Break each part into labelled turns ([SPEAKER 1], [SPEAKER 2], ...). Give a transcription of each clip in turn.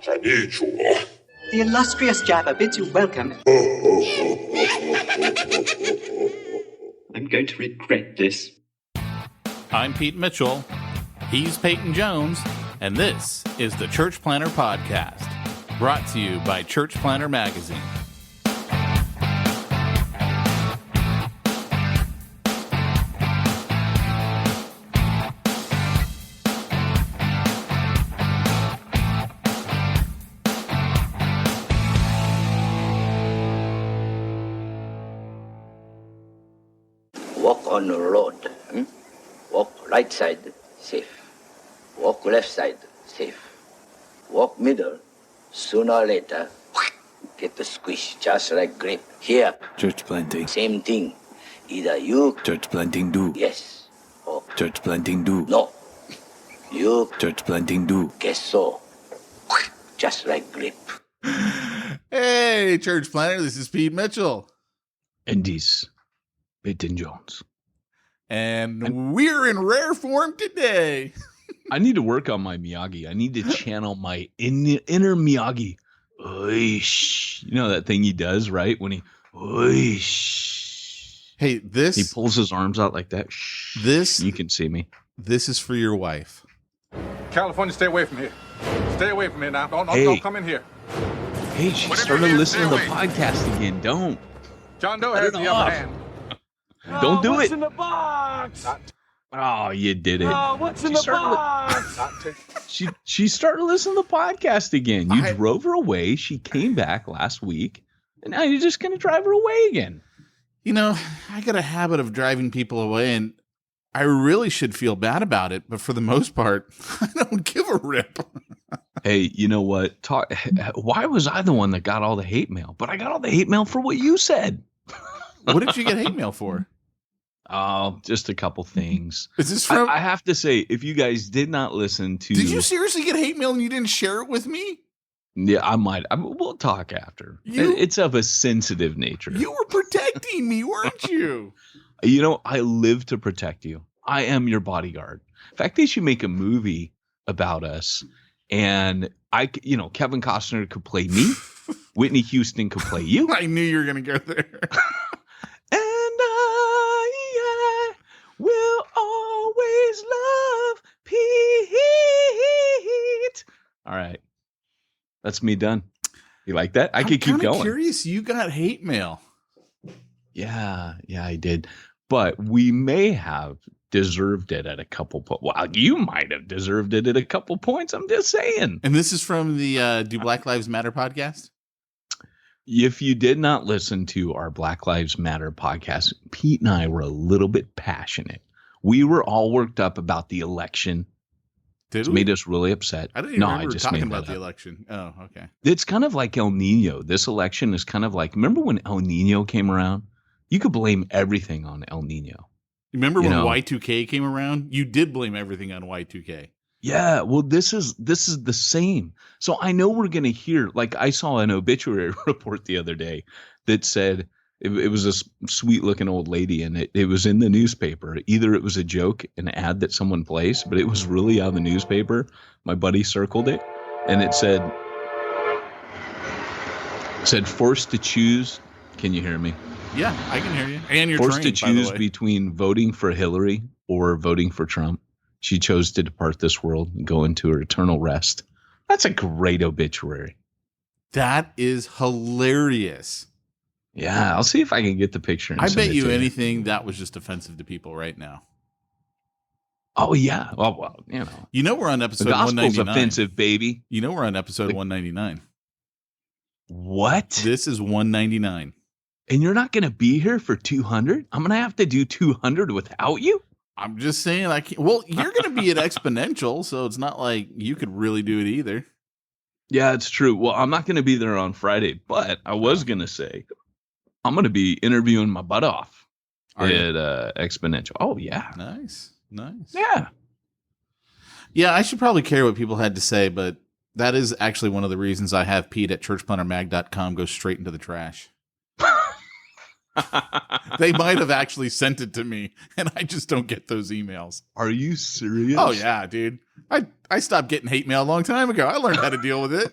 [SPEAKER 1] The
[SPEAKER 2] illustrious Jabba bids you welcome. I'm going to regret this.
[SPEAKER 3] I'm Pete Mitchell. He's Peyton Jones. And this is the Church Planter Podcast, brought to you by Church Planter Magazine.
[SPEAKER 4] Walk on the road. Walk right side, safe. Walk left side, safe. Walk middle. Sooner or later, get the squish, just like grape. Here.
[SPEAKER 5] Church planting.
[SPEAKER 4] Same thing. Either you.
[SPEAKER 5] Church planting do.
[SPEAKER 4] Yes. Or.
[SPEAKER 5] Church planting do.
[SPEAKER 4] No. You.
[SPEAKER 5] Church planting do.
[SPEAKER 4] Guess so. Just like grape.
[SPEAKER 3] Hey, Church Planter, this is Pete Mitchell.
[SPEAKER 5] And this, Peyton Jones.
[SPEAKER 3] And we're in rare form today.
[SPEAKER 5] I need to work on my Miyagi. I need to channel my inner Miyagi. Oish. You know that thing he does, right? When he, oish.
[SPEAKER 3] Hey, this.
[SPEAKER 5] He pulls his arms out like that.
[SPEAKER 3] This.
[SPEAKER 5] You can see me.
[SPEAKER 3] This is for your wife.
[SPEAKER 1] California, stay away from here. Stay away from here now. Don't come in here.
[SPEAKER 5] Hey, she started listening to the podcast again. Don't.
[SPEAKER 1] John Doe has the upper hand.
[SPEAKER 5] Don't do
[SPEAKER 6] what's
[SPEAKER 5] it.
[SPEAKER 6] In the box?
[SPEAKER 5] Oh, you did it.
[SPEAKER 6] Oh, what's in the box?
[SPEAKER 5] She started listening to the podcast again. You drove her away. She came back last week, and now you're just going to drive her away again.
[SPEAKER 3] You know, I got a habit of driving people away, and I really should feel bad about it. But for the most part, I don't give a rip.
[SPEAKER 5] Hey, you know what? Why was I the one that got all the hate mail? But I got all the hate mail for what you said.
[SPEAKER 3] What did you get hate mail for?
[SPEAKER 5] Oh, just a couple things.
[SPEAKER 3] Is this from?
[SPEAKER 5] I have to say, if you guys did not listen to,
[SPEAKER 3] did you seriously get hate mail and you didn't share it with me?
[SPEAKER 5] Yeah, I might. We'll talk after. It's of a sensitive nature.
[SPEAKER 3] You were protecting me, weren't you?
[SPEAKER 5] You know, I live to protect you. I am your bodyguard. In fact, they should make a movie about us, and Kevin Costner could play me. Whitney Houston could play you.
[SPEAKER 3] I knew you were going to go there.
[SPEAKER 5] And I will always love Pete. All right. That's me done. You like that? I could keep going. I'm
[SPEAKER 3] curious. You got hate mail.
[SPEAKER 5] Yeah, I did. But we may have deserved it at a couple points. Well, you might have deserved it at a couple points. I'm just saying.
[SPEAKER 3] And this is from the Do Black Lives Matter podcast?
[SPEAKER 5] If you did not listen to our Black Lives Matter podcast, Pete and I were a little bit passionate. We were all worked up about the election. It made us really upset.
[SPEAKER 3] I didn't even remember talking about the election. Oh, okay.
[SPEAKER 5] It's kind of like El Nino. This election is kind of like, remember when El Nino came around? You could blame everything on El Nino.
[SPEAKER 3] Remember when Y2K came around? You did blame everything on Y2K.
[SPEAKER 5] Yeah, well, this is the same. So I know we're going to hear, like I saw an obituary report the other day that said it was a sweet looking old lady, and it was in the newspaper. Either it was a joke, an ad that someone placed, but it was really out of the newspaper. My buddy circled it, and it said forced to choose. Can you hear me?
[SPEAKER 3] Yeah, I can hear you. And you're
[SPEAKER 5] forced
[SPEAKER 3] trained,
[SPEAKER 5] to choose between voting for Hillary or voting for Trump. She chose to depart this world and go into her eternal rest. That's a great obituary.
[SPEAKER 3] That is hilarious.
[SPEAKER 5] Yeah, I'll see if I can get the picture.
[SPEAKER 3] I bet you anything that was just offensive to people right now.
[SPEAKER 5] Oh, yeah. Well,
[SPEAKER 3] You know we're on episode 199.
[SPEAKER 5] The gospel's offensive, baby.
[SPEAKER 3] You know we're on episode 199.
[SPEAKER 5] What?
[SPEAKER 3] This is 199.
[SPEAKER 5] And you're not going to be here for 200? I'm going to have to do 200 without you?
[SPEAKER 3] I'm just saying I can't. Well, you're going to be at Exponential, so it's not like you could really do it either.
[SPEAKER 5] Yeah, it's true. Well, I'm not going to be there on Friday, but I was going to say I'm going to be interviewing my butt off at Exponential. Oh, yeah.
[SPEAKER 3] Nice.
[SPEAKER 5] Yeah.
[SPEAKER 3] Yeah, I should probably care what people had to say, but that is actually one of the reasons I have Pete at churchplantermag.com go straight into the trash. They might have actually sent it to me, and I just don't get those emails.
[SPEAKER 5] Are you serious?
[SPEAKER 3] Oh, yeah, dude. I stopped getting hate mail a long time ago. I learned how to deal with it.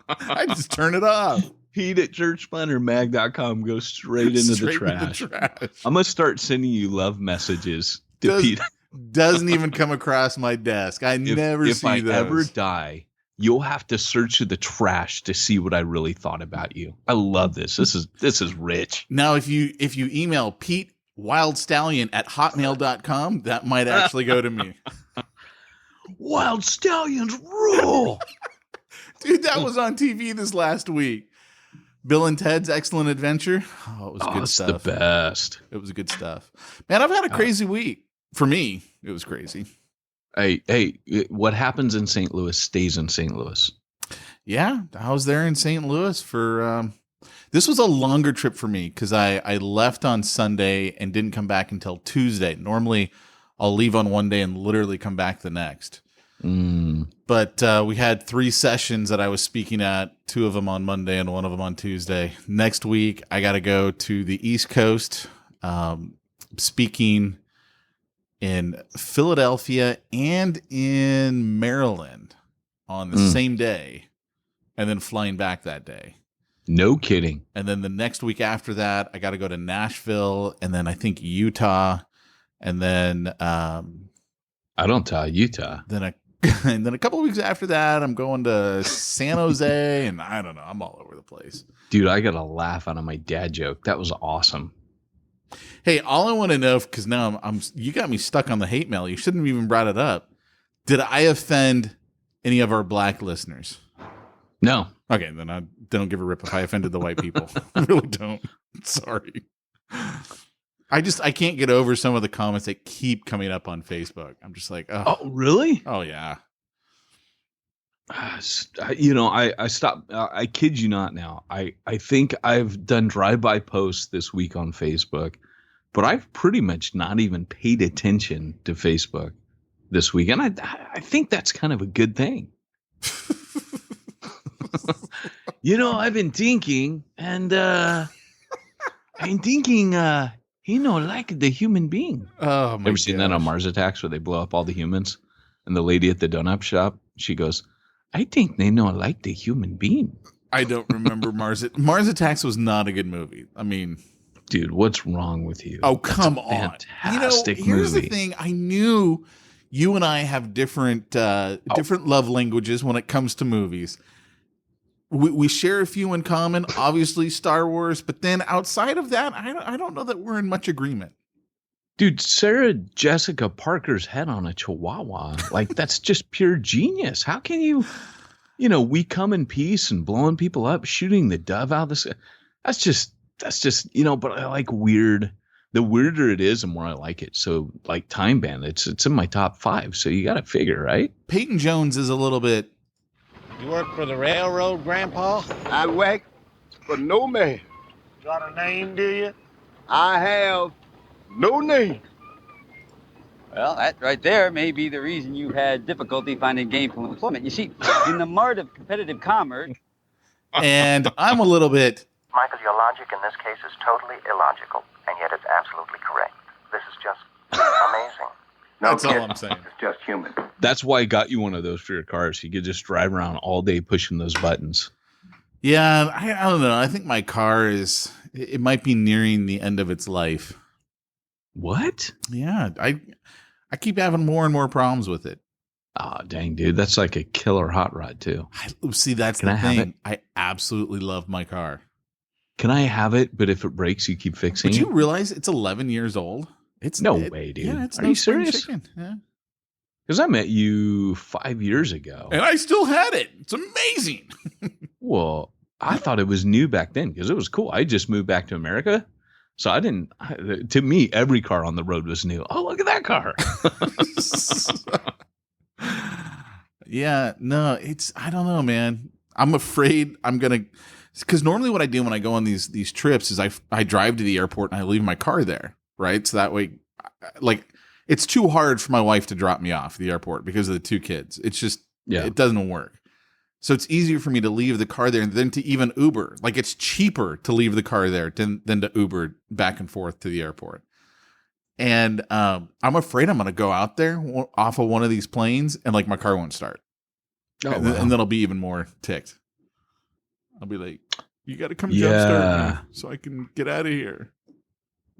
[SPEAKER 3] I just turn it off.
[SPEAKER 5] Pete at churchplannermag.com goes straight into the trash. I'm going to start sending you love messages to Pete.
[SPEAKER 3] Doesn't even come across my desk. I never see those.
[SPEAKER 5] If I ever die, you'll have to search the trash to see what I really thought about you. I love this. This is rich.
[SPEAKER 3] Now, if you email Pete Wildstallion at hotmail.com, that might actually go to me.
[SPEAKER 5] Wild Stallions rule.
[SPEAKER 3] Dude, that was on TV this last week. Bill and Ted's Excellent Adventure. Oh, it was good stuff.
[SPEAKER 5] It's the best.
[SPEAKER 3] It was good stuff. Man, I've had a crazy week. For me, it was crazy.
[SPEAKER 5] Hey, what happens in St. Louis stays in St. Louis.
[SPEAKER 3] Yeah, I was there in St. Louis for this was a longer trip for me because I left on Sunday and didn't come back until Tuesday. Normally, I'll leave on one day and literally come back the next. But we had 3 sessions that I was speaking at, 2 of them on Monday and 1 of them on Tuesday. Next week, I got to go to the East Coast, speaking in Philadelphia and in Maryland on the same day, and then flying back that day.
[SPEAKER 5] No kidding.
[SPEAKER 3] And then the next week after that, I got to go to Nashville, and then I think Utah, and then
[SPEAKER 5] I don't tell Utah.
[SPEAKER 3] And then a couple of weeks after that, I'm going to San Jose, and I don't know. I'm all over the place.
[SPEAKER 5] Dude, I got a laugh out of my dad joke. That was awesome.
[SPEAKER 3] Hey, all I want to know, because now you got me stuck on the hate mail. You shouldn't have even brought it up. Did I offend any of our black listeners?
[SPEAKER 5] No.
[SPEAKER 3] Okay, then I don't give a rip if I offended the white people. I really don't. Sorry. I can't get over some of the comments that keep coming up on Facebook. I'm just like, oh
[SPEAKER 5] really?
[SPEAKER 3] Oh, yeah.
[SPEAKER 5] I stopped. I kid you not now. I think I've done drive-by posts this week on Facebook, but I've pretty much not even paid attention to Facebook this week. And I think that's kind of a good thing. I've been thinking, and like the human being.
[SPEAKER 3] Oh, my
[SPEAKER 5] Ever seen that on Mars Attacks where they blow up all the humans? And the lady at the donut shop, she goes, I think they know like the human being.
[SPEAKER 3] I don't remember Mars Attacks was not a good movie. I mean,
[SPEAKER 5] dude, what's wrong with you?
[SPEAKER 3] Oh, come on.
[SPEAKER 5] Fantastic
[SPEAKER 3] here's
[SPEAKER 5] movie.
[SPEAKER 3] The thing. I knew you and I have different love languages when it comes to movies. We share a few in common, obviously Star Wars, but then outside of that, I don't know that we're in much agreement.
[SPEAKER 5] Dude, Sarah Jessica Parker's head on a chihuahua. Like, that's just pure genius. How can you, we come in peace and blowing people up, shooting the dove out of the sky. That's just, but I like weird. The weirder it is, the more I like it. So, like Time Bandits, it's in my top 5. So you got to figure, right?
[SPEAKER 3] Peyton Jones is a little bit.
[SPEAKER 6] You work for the railroad, Grandpa?
[SPEAKER 7] I work for no man.
[SPEAKER 6] Got a name, do you?
[SPEAKER 7] I have no name.
[SPEAKER 8] Well, that right there may be the reason you had difficulty finding gainful employment. You see, in the mart of competitive commerce.
[SPEAKER 3] And I'm a little bit.
[SPEAKER 9] Michael, your logic in this case is totally illogical, and yet it's absolutely correct. This is just amazing.
[SPEAKER 7] No
[SPEAKER 3] That's
[SPEAKER 7] kidding.
[SPEAKER 3] all I'm saying.
[SPEAKER 7] It's just human.
[SPEAKER 5] That's why I got you one of those for your car. So you could just drive around all day pushing those buttons.
[SPEAKER 3] Yeah, I don't know. I think my car it might be nearing the end of its life.
[SPEAKER 5] What?
[SPEAKER 3] Yeah, I keep having more and more problems with it.
[SPEAKER 5] Oh, dang, dude. That's like a killer hot rod, too.
[SPEAKER 3] See, that's
[SPEAKER 5] Can
[SPEAKER 3] the
[SPEAKER 5] I have
[SPEAKER 3] thing.
[SPEAKER 5] it?
[SPEAKER 3] I absolutely love my car.
[SPEAKER 5] Can I have it? But if it breaks, you keep fixing
[SPEAKER 3] Did
[SPEAKER 5] it?
[SPEAKER 3] you realize it's 11 years old?
[SPEAKER 5] No way, dude.
[SPEAKER 3] Yeah, it's
[SPEAKER 5] Are
[SPEAKER 3] no
[SPEAKER 5] you
[SPEAKER 3] spring
[SPEAKER 5] serious?
[SPEAKER 3] chicken. Yeah.
[SPEAKER 5] Because I met you 5 years ago.
[SPEAKER 3] And I still had it. It's amazing.
[SPEAKER 5] Well, I thought it was new back then because it was cool. I just moved back to America. So to me, every car on the road was new. Oh, look at that car.
[SPEAKER 3] Yeah, no, I don't know, man. I'm afraid I'm going to, because normally what I do when I go on these trips is I drive to the airport and I leave my car there, right? So that way, like, it's too hard for my wife to drop me off at the airport because of the 2 kids. It's just, It doesn't work. So it's easier for me to leave the car there than to even Uber. Like, it's cheaper to leave the car there than to Uber back and forth to the airport. And I'm afraid I'm going to go out there off of one of these planes and like my car won't start.
[SPEAKER 5] Oh,
[SPEAKER 3] and then I'll be even more ticked. I'll be like, you got to come
[SPEAKER 5] Yeah.
[SPEAKER 3] jumpstart me so I can get out of here.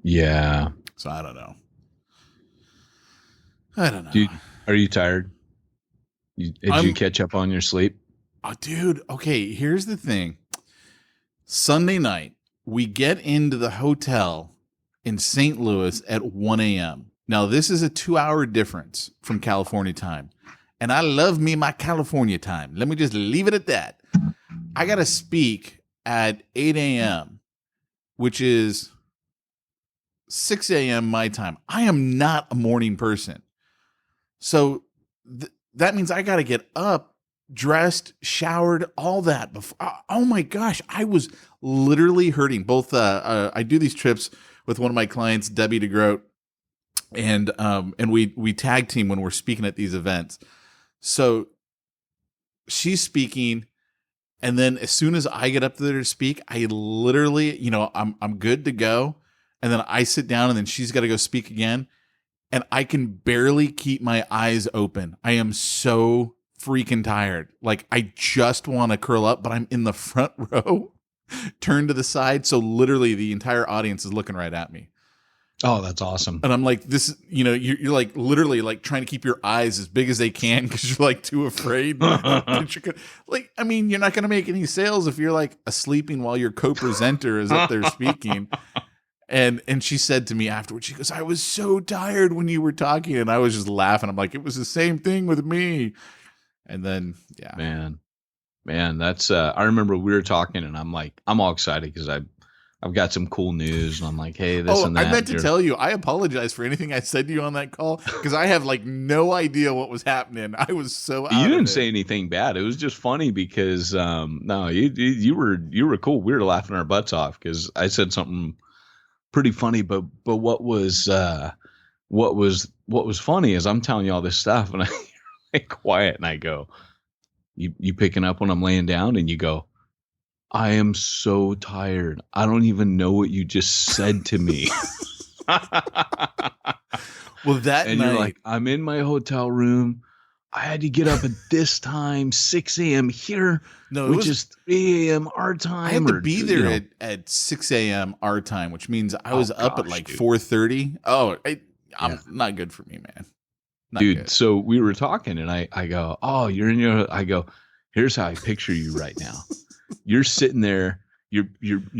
[SPEAKER 5] Yeah.
[SPEAKER 3] So I don't know. I don't know.
[SPEAKER 5] Dude, are you tired? Did you catch up on your sleep?
[SPEAKER 3] Oh, dude. Okay, here's the thing. Sunday night, we get into the hotel in St. Louis at 1 a.m. Now, this is a 2-hour difference from California time. And I love me my California time. Let me just leave it at that. I got to speak at 8 a.m., which is 6 a.m. my time. I am not a morning person. So that means I got to get up, dressed, showered, all that. Oh my gosh, I was literally hurting. Both I do these trips with one of my clients, Debbie DeGroat, and we tag team when we're speaking at these events. So she's speaking, and then as soon as I get up there to speak, I literally, I'm good to go, and then I sit down, and then she's got to go speak again, and I can barely keep my eyes open. I am so freaking tired. Like, I just want to curl up, but I'm in the front row, turned to the side, so literally the entire audience is looking right at me.
[SPEAKER 5] Oh, that's awesome.
[SPEAKER 3] And I'm like, this, you're like literally like trying to keep your eyes as big as they can because you're like too afraid. Like, I mean, you're not going to make any sales if you're like sleeping while your co-presenter is up there speaking. And she said to me afterwards, she goes, I was so tired when you were talking. And I was just laughing. I'm like, it was the same thing with me. And then, yeah.
[SPEAKER 5] Man, that's, I remember we were talking and I'm like, I'm all excited because I've got some cool news, and I'm like, hey, this and that.
[SPEAKER 3] I meant to tell you, I apologize for anything I said to you on that call because I have like no idea what was happening. I was so out
[SPEAKER 5] You didn't
[SPEAKER 3] of it.
[SPEAKER 5] say anything bad. It was just funny because no, you were cool. We were laughing our butts off because I said something pretty funny. But what was funny is I'm telling you all this stuff, and I get quiet, and I go, you picking up when I'm laying down, and you go, I am so tired. I don't even know what you just said to me.
[SPEAKER 3] Well, that
[SPEAKER 5] and
[SPEAKER 3] night,
[SPEAKER 5] you're like, I'm in my hotel room. I had to get up at this time, 6 a.m. here, which is 3 a.m. our time.
[SPEAKER 3] I had to be there at 6 a.m. our time, which means I was up at like 4:30. Oh, I'm not good for me, man. Not
[SPEAKER 5] dude,
[SPEAKER 3] good.
[SPEAKER 5] So we were talking, and I go, oh, you're in your. I go, here's how I picture you right now. You're sitting there. You're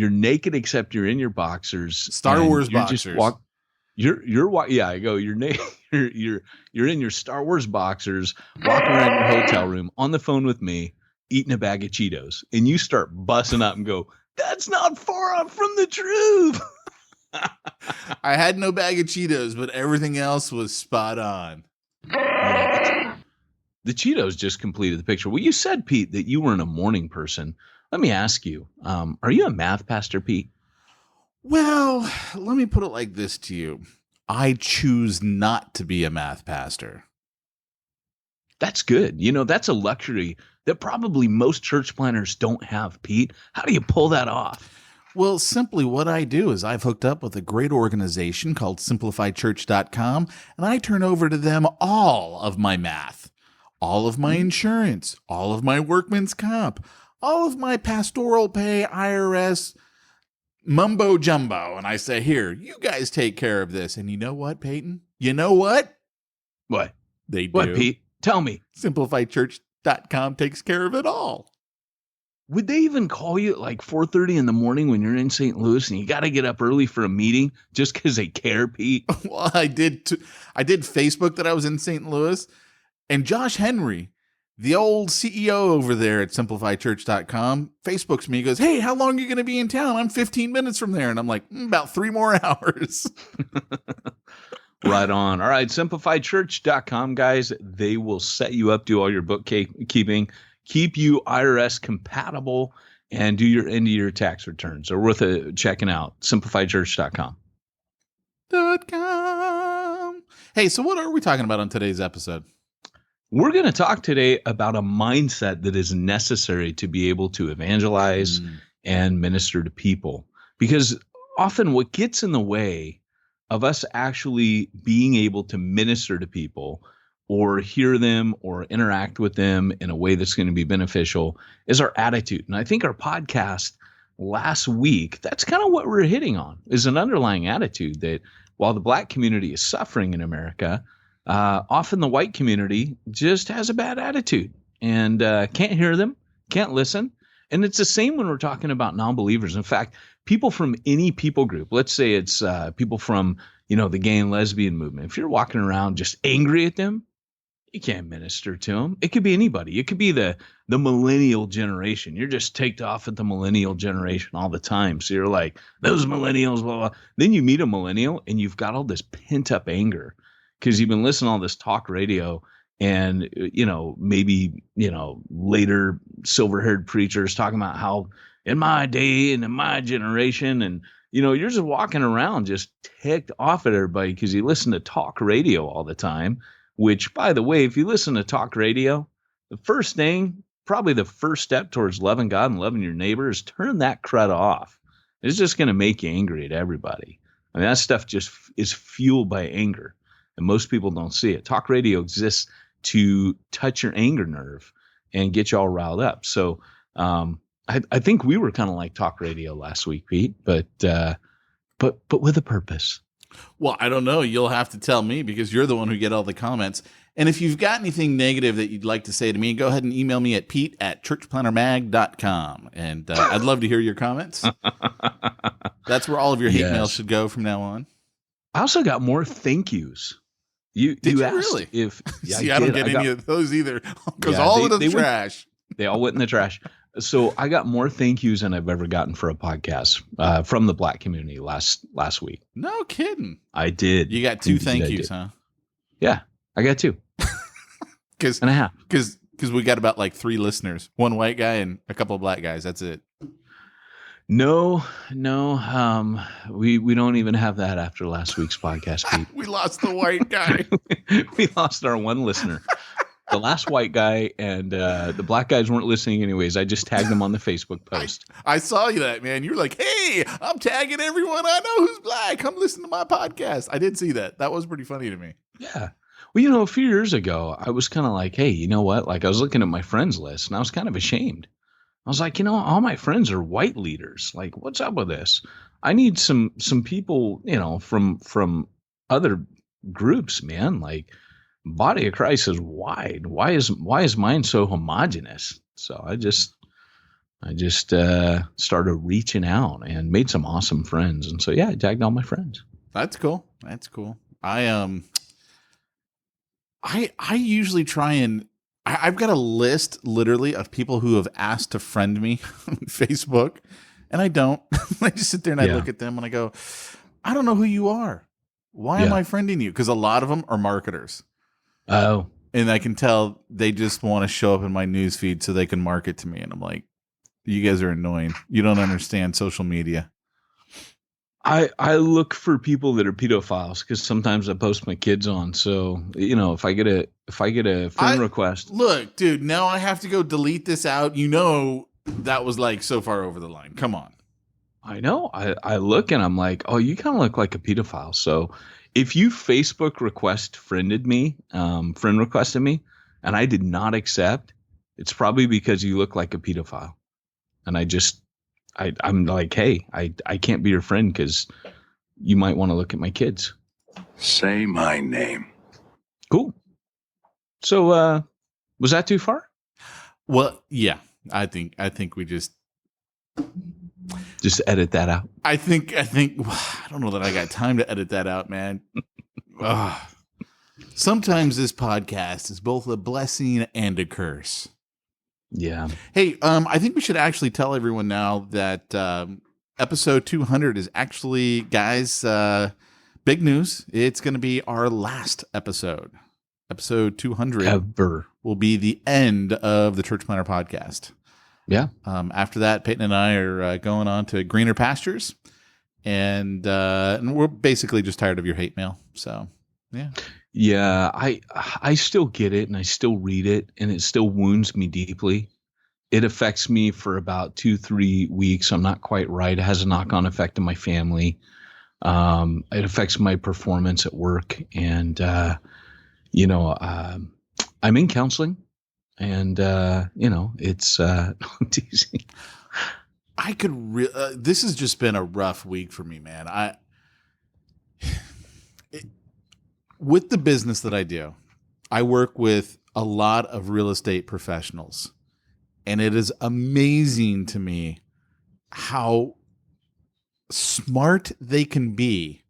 [SPEAKER 5] naked except you're in your boxers.
[SPEAKER 3] Star Wars
[SPEAKER 5] you're
[SPEAKER 3] boxers.
[SPEAKER 5] I go. You're naked. You're in your Star Wars boxers, walking around your hotel room on the phone with me, eating a bag of Cheetos, and you start busting up and go, "That's not far off from the truth."
[SPEAKER 3] I had no bag of Cheetos, but everything else was spot on.
[SPEAKER 5] Yeah, the Cheetos just completed the picture. Well, you said, Pete, that you weren't a morning person. Let me ask you, are you a math pastor, Pete?
[SPEAKER 3] Well, let me put it like this to you. I choose not to be a math pastor.
[SPEAKER 5] That's good. That's a luxury that probably most church planners don't have, Pete. How do you pull that off?
[SPEAKER 3] Well, simply what I do is I've hooked up with a great organization called simplifiedchurch.com, and I turn over to them all of my math, all of my insurance, all of my workman's comp, all of my pastoral pay, IRS, mumbo jumbo. And I say, here, you guys take care of this. And you know what, Peyton? You know what?
[SPEAKER 5] What?
[SPEAKER 3] They do.
[SPEAKER 5] What, Pete? Tell me.
[SPEAKER 3] Simplifiedchurch.com takes care of it all.
[SPEAKER 5] Would they even call you at like 4:30 in the morning when you're in St. Louis and you got to get up early for a meeting just because they care, Pete?
[SPEAKER 3] Well, I did Facebook that I was in St. Louis, and Josh Henry, the old CEO over there at simplifiedchurch.com, Facebooks me. He goes, hey, how long are you going to be in town? I'm 15 minutes from there. And I'm like, about 3 more hours.
[SPEAKER 5] Right on. All right. Simplifiedchurch.com, guys. They will set you up, do all your bookkeeping, keep you IRS compatible, and do your end of year tax returns. They're worth checking out. Simplifiedchurch.com.
[SPEAKER 3] Hey, so what are we talking about on today's episode?
[SPEAKER 5] We're going to talk today about a mindset that is necessary to be able to evangelize and minister to people. Because often what gets in the way of us actually being able to minister to people or hear them or interact with them in a way that's going to be beneficial is our attitude. And I think our podcast last week, that's kind of what we're hitting on, is an underlying attitude that while the black community is suffering in America, often the white community just has a bad attitude and can't hear them, can't listen. And it's the same when we're talking about non-believers. In fact, people from any people group, let's say it's people from, the gay and lesbian movement. If you're walking around just angry at them, you can't minister to them. It could be anybody. It could be the millennial generation. You're just ticked off at the millennial generation all the time. So you're like, those millennials, blah, blah. Then you meet a millennial and you've got all this pent up anger because you've been listening to all this talk radio and, maybe, later silver haired preachers talking about how in my day and in my generation and, you're just walking around just ticked off at everybody because you listen to talk radio all the time. Which, by the way, if you listen to talk radio, the first thing, probably the first step towards loving God and loving your neighbor is turn that crud off. It's just going to make you angry at everybody. I mean, that stuff just is fueled by anger, and most people don't see it. Talk radio exists to touch your anger nerve and get you all riled up. So I think we were kind of like talk radio last week, Pete, but with a purpose.
[SPEAKER 3] Well, I don't know. You'll have to tell me because you're the one who get all the comments. And if you've got anything negative that you'd like to say to me, go ahead and email me at pete@churchplannermag.com. And I'd love to hear your comments. That's where all of your hate mail should go from now on.
[SPEAKER 5] I also got more thank yous. You asked
[SPEAKER 3] really?
[SPEAKER 5] If
[SPEAKER 3] See, I don't get any of those either because all of the trash.
[SPEAKER 5] They all went in the trash. So I got more thank yous than I've ever gotten for a podcast from the black community last week.
[SPEAKER 3] No kidding.
[SPEAKER 5] I did.
[SPEAKER 3] You got 2 thank yous, huh?
[SPEAKER 5] Yeah, I got 2. And a half.
[SPEAKER 3] Because we got about like 3 listeners, 1 white guy and a couple of black guys. That's it.
[SPEAKER 5] No. We don't even have that after last week's podcast, Pete.
[SPEAKER 3] We lost the white guy.
[SPEAKER 5] We lost our 1 listener. The last white guy and the black guys weren't listening anyways. I just tagged them on the Facebook post.
[SPEAKER 3] I saw you that, man. You were like, hey, I'm tagging everyone I know who's black. Come listen to my podcast. I did see that. That was pretty funny to me.
[SPEAKER 5] Yeah. Well, a few years ago, I was kind of like, hey, you know what? Like I was looking at my friends list and I was kind of ashamed. I was like, all my friends are white leaders. Like, what's up with this? I need some people, from other groups, man. Like, body of Christ is wide. Why is mine so homogenous? So I just started reaching out and made some awesome friends. And so, I tagged all my friends.
[SPEAKER 3] That's cool. I usually try and I've got a list literally of people who have asked to friend me on Facebook and I don't. I just sit there and I look at them and I go, I don't know who you are. Why am I friending you? Because a lot of them are marketers.
[SPEAKER 5] Oh.
[SPEAKER 3] And I can tell they just want to show up in my news feed so they can market to me. And I'm like, you guys are annoying. You don't understand social media.
[SPEAKER 5] I look for people that are pedophiles because sometimes I post my kids on. So, if I get a friend request.
[SPEAKER 3] Look, dude, now I have to go delete this out. That was like so far over the line. Come on.
[SPEAKER 5] I know. I look and I'm like, oh, you kind of look like a pedophile. So if you Facebook friend requested me and I did not accept, it's probably because you look like a pedophile. And I'm like, hey, I can't be your friend because you might want to look at my kids.
[SPEAKER 7] Say my name.
[SPEAKER 5] Cool. So was that too far?
[SPEAKER 3] Well, yeah, I think we just
[SPEAKER 5] edit that out.
[SPEAKER 3] I think I don't know that I got time to edit that out, man. Sometimes this podcast is both a blessing and a curse.
[SPEAKER 5] Yeah.
[SPEAKER 3] Hey, I think we should actually tell everyone now that episode 200 is actually, guys, big news. It's going to be our last episode. Episode 200
[SPEAKER 5] ever
[SPEAKER 3] will be the end of the Church Planner podcast.
[SPEAKER 5] Yeah.
[SPEAKER 3] After that, Peyton and I are going on to greener pastures, and we're basically just tired of your hate mail. So, yeah.
[SPEAKER 5] Yeah, I still get it and I still read it and it still wounds me deeply. It affects me for about 2-3 weeks. I'm not quite right. It has a knock-on effect on my family. It affects my performance at work. And, I'm in counseling, and it's I'm teasing.
[SPEAKER 3] I could this has just been a rough week for me, man. With the business that I do, I work with a lot of real estate professionals, and it is amazing to me how smart they can be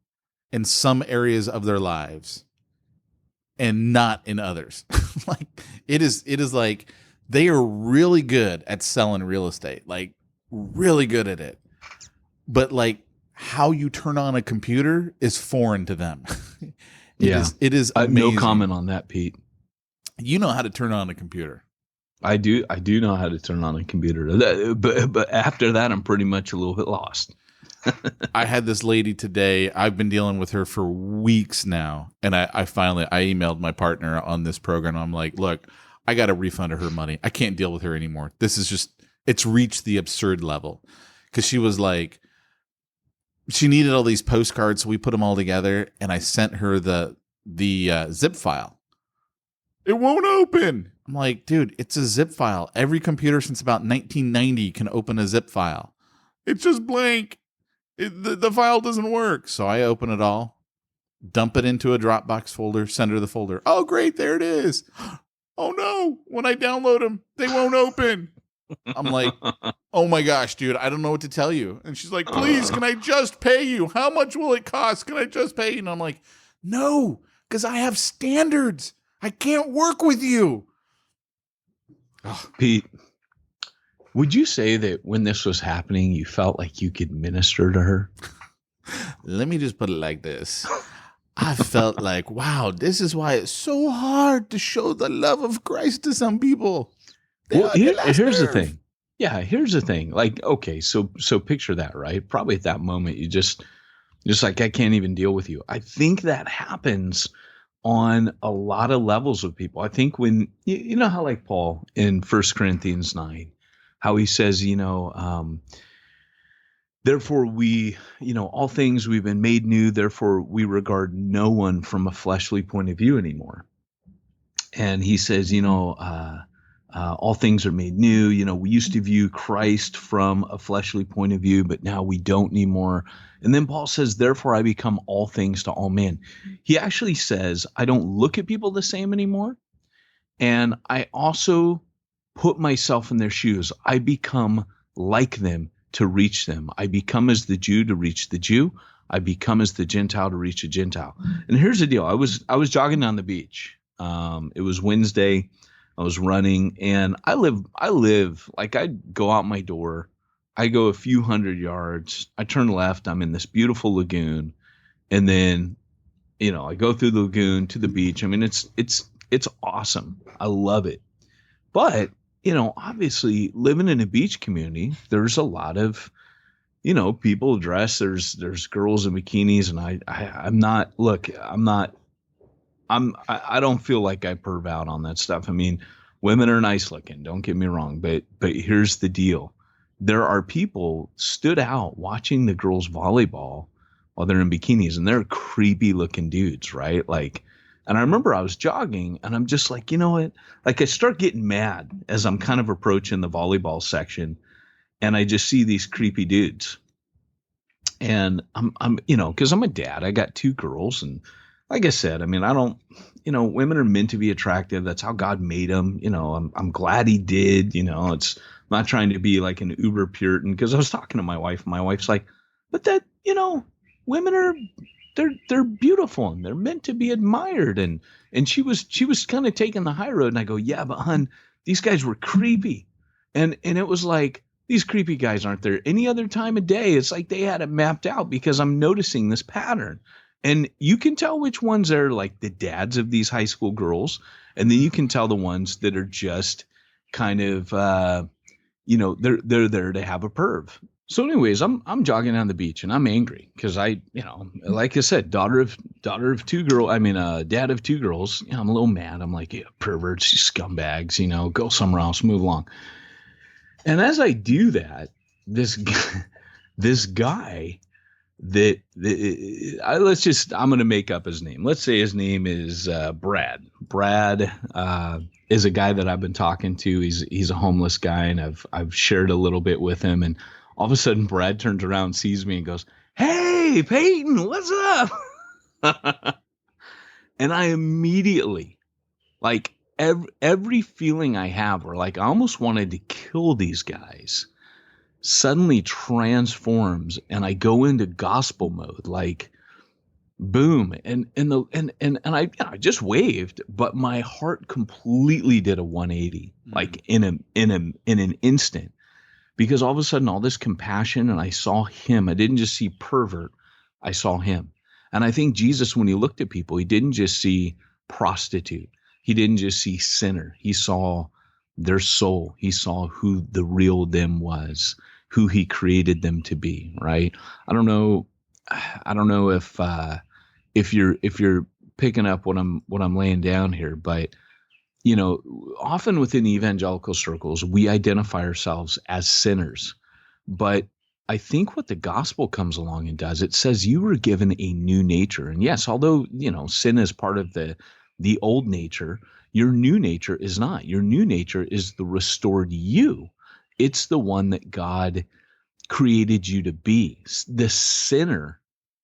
[SPEAKER 3] in some areas of their lives and not in others. Like it is like they are really good at selling real estate, like really good at it. But like how you turn on a computer is foreign to them. It is amazing.
[SPEAKER 5] No comment on that, Pete.
[SPEAKER 3] You know how to turn on a computer.
[SPEAKER 5] I do know how to turn on a computer. But after that, I'm pretty much a little bit lost.
[SPEAKER 3] I had this lady today. I've been dealing with her for weeks now. And I finally emailed my partner on this program. I'm like, look, I got a refund of her money. I can't deal with her anymore. This is just, it's reached the absurd level. Because she was like, she needed all these postcards. So we put them all together. And I sent her the zip file. It won't open. I'm like, dude, it's a zip file. Every computer since about 1990 can open a zip file. It's just blank. The file doesn't work. So I open it all, dump it into a Dropbox folder, send her the folder. Oh, great. There it is. Oh, no. When I download them, they won't open. I'm like, oh, my gosh, dude, I don't know what to tell you. And she's like, please, can I just pay you? How much will it cost? Can I just pay you? And I'm like, no, because I have standards. I can't work with you.
[SPEAKER 5] Pete, would you say that when this was happening, you felt like you could minister to her?
[SPEAKER 3] Let me just put it like this. I felt like, wow, this is why it's so hard to show the love of Christ to some people.
[SPEAKER 5] Well, here's the thing. Yeah, here's the thing. Like, okay, so picture that, right? Probably at that moment, you just like, I can't even deal with you. I think that happens on a lot of levels of people. I think when, you know how like Paul in 1 Corinthians 9, how he says, therefore we, all things we've been made new, therefore we regard no one from a fleshly point of view anymore. And he says, all things are made new. We used to view Christ from a fleshly point of view, but now we don't anymore. And then Paul says, therefore I become all things to all men. He actually says, I don't look at people the same anymore. And I also put myself in their shoes. I become like them to reach them. I become as the Jew to reach the Jew. I become as the Gentile to reach a Gentile. And here's the deal. I was jogging down the beach. It was Wednesday. I was running, and I live like I go out my door. I go a few hundred yards. I turn left. I'm in this beautiful lagoon. And then, I go through the lagoon to the beach. I mean, it's awesome. I love it. But, obviously living in a beach community, there's a lot of, people dressed. There's girls in bikinis, and I don't feel like I perv out on that stuff. I mean, women are nice looking, don't get me wrong, but here's the deal. There are people stood out watching the girls volleyball while they're in bikinis, and they're creepy looking dudes, right? Like, and I remember I was jogging, and I'm just like, you know what? Like, I start getting mad as I'm kind of approaching the volleyball section, and I just see these creepy dudes. And I'm because I'm a dad, I got 2 girls, and like I said, I mean, I don't, women are meant to be attractive. That's how God made them. I'm glad he did, I'm not trying to be like an uber Puritan, because I was talking to my wife, and my wife's like, but that, women are, they're beautiful and they're meant to be admired. And she was kind of taking the high road, and I go, yeah, but hun, these guys were creepy. And it was like, these creepy guys aren't there any other time of day. It's like they had it mapped out, because I'm noticing this pattern. And you can tell which ones are like the dads of these high school girls. And then you can tell the ones that are just kind of, they're there to have a perv. So anyways, I'm jogging down the beach, and I'm angry because like I said, dad of 2 girls. I'm a little mad. I'm like, yeah, perverts, you scumbags, go somewhere else, move along. And as I do that, this guy I'm going to make up his name. Let's say his name is Brad. Brad is a guy that I've been talking to. He's a homeless guy, and I've shared a little bit with him. And all of a sudden, Brad turns around, sees me, and goes, "Hey, Peyton, what's up?" And I immediately, like every feeling I have, where like I almost wanted to kill these guys, suddenly transforms, and I go into gospel mode, like boom, and I just waved, but my heart completely did a 180, like in an instant, because all of a sudden all this compassion, and I saw him. I didn't just see pervert, I saw him. And I think Jesus, when he looked at people, he didn't just see prostitute. He didn't just see sinner. He saw their soul. He saw who the real them was, who he created them to be, right? I don't know if you're picking up what I'm laying down here, but you know, often within evangelical circles, we identify ourselves as sinners. But I think what the gospel comes along and does, it says you were given a new nature. And yes, although, you know, sin is part of the old nature, your new nature is not. Your new nature is the restored you. It's the one that God created you to be. The sinner,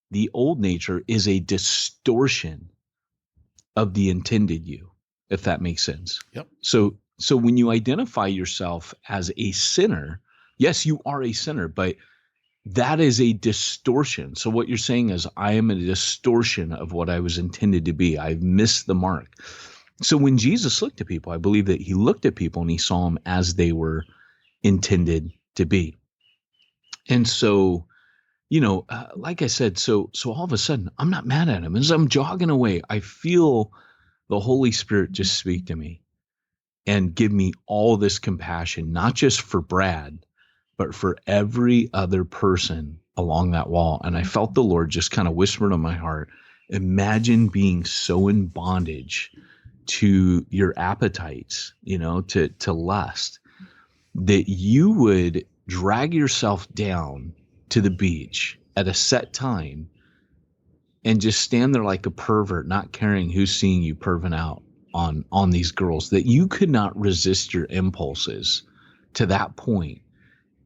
[SPEAKER 5] the old nature, is a distortion of the intended you, if that makes sense.
[SPEAKER 3] Yep.
[SPEAKER 5] So when you identify yourself as a sinner, yes, you are a sinner, but that is a distortion. So what you're saying is, I am a distortion of what I was intended to be. I've missed the mark. So when Jesus looked at people, I believe that he looked at people and he saw them as they were intended to be. And so, you know, like I said, so all of a sudden, I'm not mad at him. As I'm jogging away, I feel the Holy Spirit just speak to me and give me all this compassion, not just for Brad, but for every other person along that wall. And I felt the Lord just kind of whispered in my heart, imagine being so in bondage to your appetites, you know, to lust, that you would drag yourself down to the beach at a set time and just stand there like a pervert, not caring who's seeing you perving out on these girls, that you could not resist your impulses to that point.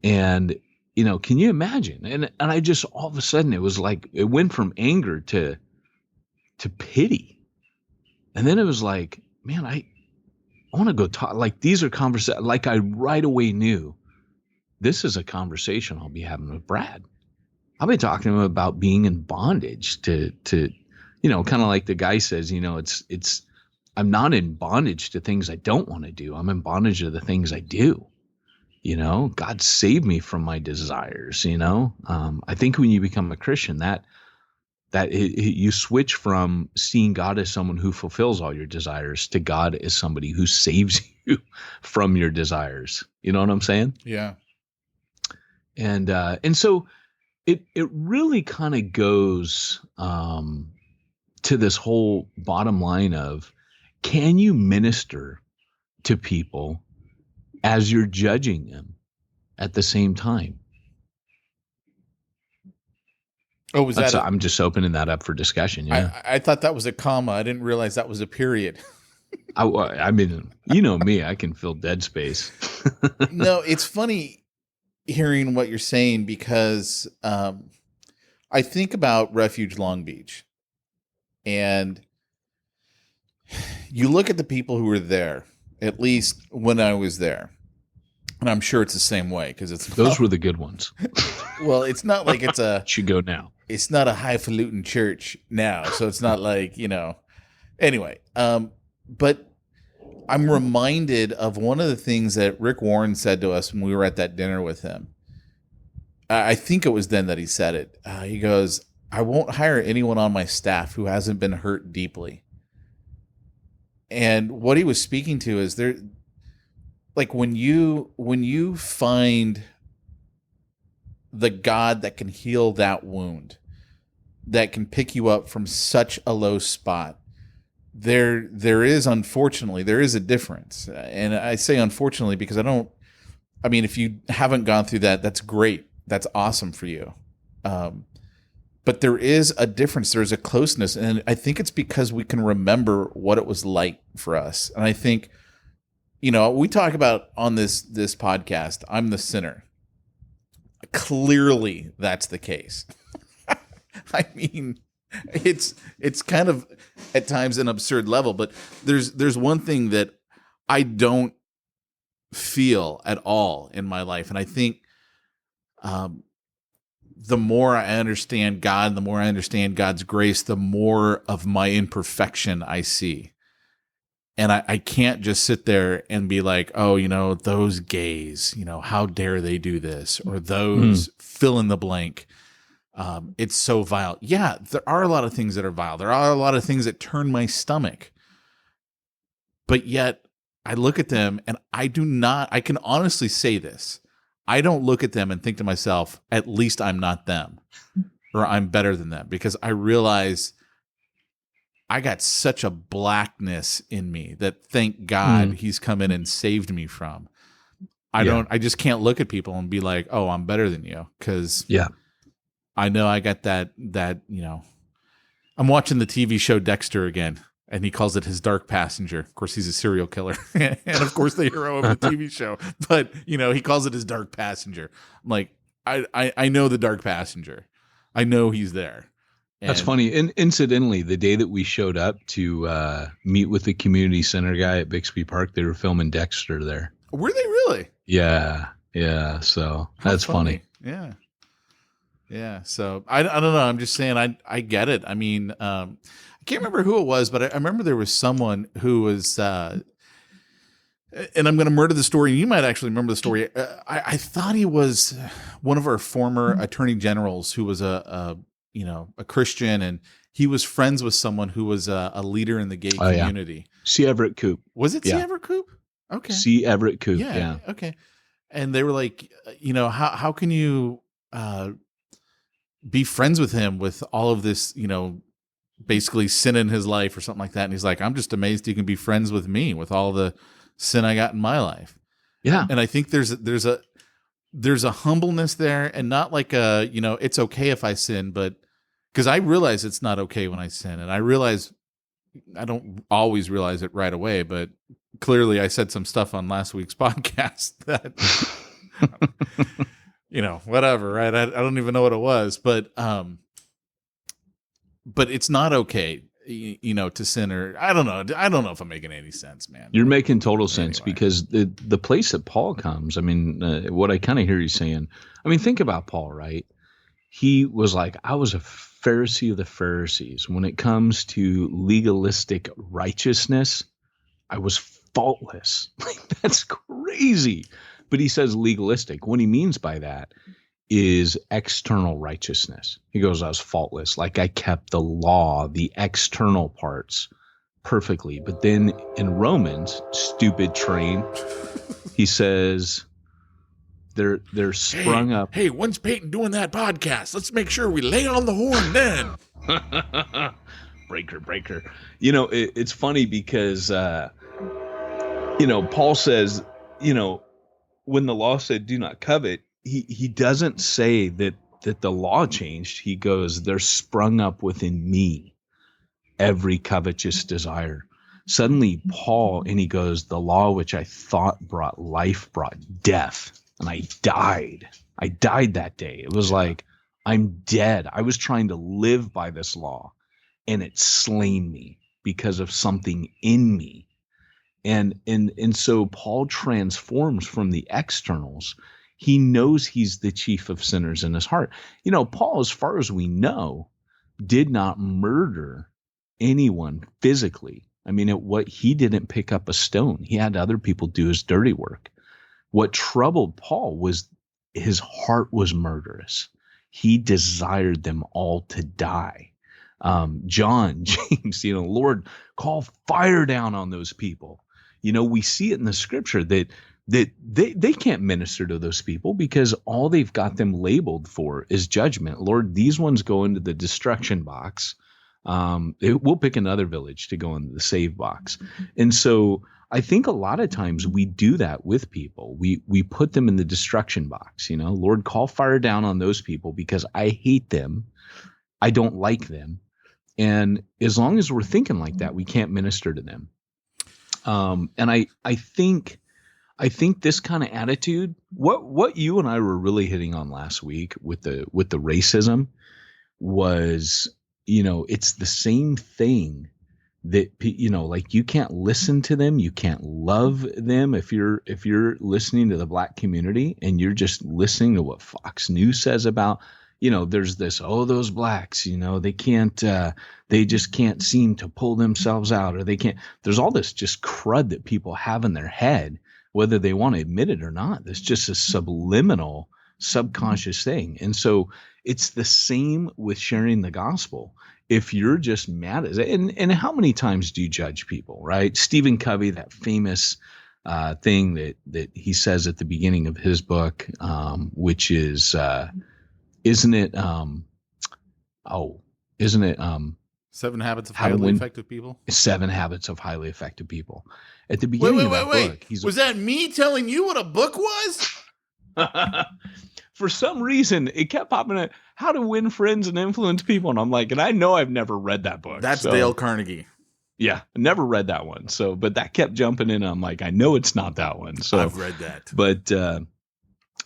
[SPEAKER 5] And, you know, can you imagine? And I just, all of a sudden, it was like, it went from anger to pity. And then it was like, man, I want to go talk. Like, these are conversations, like I right away knew this is a conversation I'll be having with Brad. I'll be talking to him about being in bondage to, you know, kind of like the guy says, you know, it's, I'm not in bondage to things I don't want to do. I'm in bondage to the things I do. You know, God saved me from my desires. You know, I think when you become a Christian, that you switch from seeing God as someone who fulfills all your desires to God as somebody who saves you from your desires. You know what I'm saying?
[SPEAKER 3] Yeah.
[SPEAKER 5] And so it really kind of goes to this whole bottom line of, can you minister to people as you're judging them at the same time?
[SPEAKER 3] Oh, was that?
[SPEAKER 5] I'm just opening that up for discussion. Yeah,
[SPEAKER 3] I thought that was a comma. I didn't realize that was a period.
[SPEAKER 5] I mean, you know me, I can fill dead space.
[SPEAKER 3] No, it's funny hearing what you're saying, because I think about Refuge Long Beach, and you look at the people who were there, at least when I was there, and I'm sure it's the same way, because
[SPEAKER 5] those were the good ones.
[SPEAKER 3] Well, it's not like it's a
[SPEAKER 5] should go now.
[SPEAKER 3] It's not a highfalutin church now, so it's not like, you know. Anyway, but I'm reminded of one of the things that Rick Warren said to us when we were at that dinner with him. I think it was then that he said it. He goes, "I won't hire anyone on my staff who hasn't been hurt deeply." And what he was speaking to is, there, like, when you find the God that can heal that wound, that can pick you up from such a low spot, there is, unfortunately, there is a difference. And I say unfortunately because if you haven't gone through that, that's great. That's awesome for you. but there is a difference. There's a closeness, and I think it's because we can remember what it was like for us. And I think, we talk about on this podcast, I'm the sinner. Clearly, that's the case. I mean, it's kind of at times an absurd level, but there's one thing that I don't feel at all in my life, and I think the more I understand God, the more I understand God's grace, the more of my imperfection I see. And I can't just sit there and be like, oh, those gays, how dare they do this? Or those fill in the blank. It's so vile. Yeah, there are a lot of things that are vile. There are a lot of things that turn my stomach. But yet I look at them and I can honestly say this. I don't look at them and think to myself, at least I'm not them or I'm better than them, because I realize I got such a blackness in me that thank God he's come in and saved me from. I just can't look at people and be like, oh, I'm better than you. Cause I know I got that, I'm watching the TV show Dexter again, and he calls it his dark passenger. Of course, he's a serial killer. And of course, the hero of the TV show. But, he calls it his dark passenger. I'm like, I know the dark passenger. I know he's there.
[SPEAKER 5] That's funny. And incidentally, the day that we showed up to meet with the community center guy at Bixby Park, they were filming Dexter there.
[SPEAKER 3] Were they really?
[SPEAKER 5] Yeah. Yeah. So that's funny.
[SPEAKER 3] Yeah. Yeah. So I don't know. I'm just saying I get it. I mean, I can't remember who it was, but I remember there was someone who was, and I'm going to murder the story. You might actually remember the story. I thought he was one of our former attorney generals who was a Christian, and he was friends with someone who was a leader in the gay community.
[SPEAKER 5] C. Everett Koop.
[SPEAKER 3] Was it C. Everett Koop? Okay.
[SPEAKER 5] C. Everett Koop. Yeah.
[SPEAKER 3] Okay. And they were like, how can you be friends with him with all of this, basically sin in his life or something like that? And he's like, I'm just amazed you can be friends with me with all the sin I got in my life.
[SPEAKER 5] Yeah.
[SPEAKER 3] And I think there's a humbleness there, and not like it's okay if I sin, but because I realize it's not okay when I sin, and I realize I don't always realize it right away, but clearly I said some stuff on last week's podcast that whatever, right? I don't even know what it was, but it's not okay, to sin, or I don't know if I'm making any sense, man.
[SPEAKER 5] You're making total sense, because the place that Paul comes, I mean, what I kind of hear you saying, I mean, think about Paul, right? He was like, I was a Pharisee of the Pharisees. When it comes to legalistic righteousness, I was faultless. Like, that's crazy. But he says legalistic. What he means by that is external righteousness. He goes, I was faultless. Like, I kept the law, the external parts perfectly. But then in Romans, stupid train, he says they're sprung up.
[SPEAKER 3] Hey, when's Peyton doing that podcast? Let's make sure we lay on the horn then.
[SPEAKER 5] breaker. It's funny because, Paul says, when the law said do not covet, he doesn't say that the law changed. He goes, they're sprung up within me, every covetous desire. Suddenly Paul, and he goes, the law which I thought brought life brought death, and I died. I died that day. It was like, I'm dead. I was trying to live by this law, and it slain me because of something in me. And so Paul transforms from the externals. He knows he's the chief of sinners in his heart. Paul, as far as we know, did not murder anyone physically. I mean, he didn't pick up a stone. He had other people do his dirty work. What troubled Paul was his heart was murderous. He desired them all to die. John, James, Lord, call fire down on those people. We see it in the scripture that they can't minister to those people because all they've got them labeled for is judgment. Lord, these ones go into the destruction box. We'll pick another village to go into the save box. And so I think a lot of times we do that with people. We put them in the destruction box. Lord, call fire down on those people because I hate them. I don't like them. And as long as we're thinking like that, we can't minister to them. And I think this kind of attitude, what you and I were really hitting on last week with the racism was, it's the same thing that, like you can't listen to them. You can't love them. If you're listening to the black community and you're just listening to what Fox News says about, there's this, those blacks, they can't, they just can't seem to pull themselves out, or they can't, there's all this just crud that people have in their head, whether they want to admit it or not. There's just a subliminal, subconscious thing. And so it's the same with sharing the gospel. If you're just mad at it, and how many times do you judge people, right? Stephen Covey, that famous thing that he says at the beginning of his book, which is, isn't it
[SPEAKER 3] 7 Habits of Highly Effective People?
[SPEAKER 5] 7 Habits of Highly Effective People. At the beginning of that book,
[SPEAKER 3] was that me telling you what a book was?
[SPEAKER 5] For some reason, it kept popping up, How to Win Friends and Influence People. And I'm like, and I know I've never read that book.
[SPEAKER 3] That's Dale Carnegie.
[SPEAKER 5] Yeah, I never read that one. So, but that kept jumping in. I'm like, I know it's not that one. So
[SPEAKER 3] I've read that.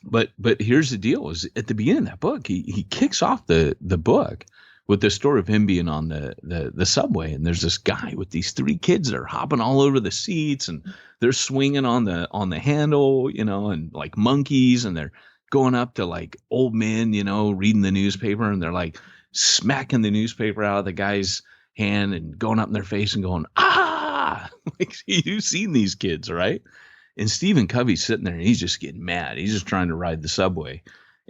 [SPEAKER 5] But here's the deal: is at the beginning of that book, he kicks off the book with the story of him being on the subway, and there's this guy with these 3 kids that are hopping all over the seats, and they're swinging on the handle, and like monkeys, and they're going up to like old men, reading the newspaper, and they're like smacking the newspaper out of the guy's hand and going up in their face and going, ah, like you've seen these kids, right? And Stephen Covey's sitting there and he's just getting mad. He's just trying to ride the subway,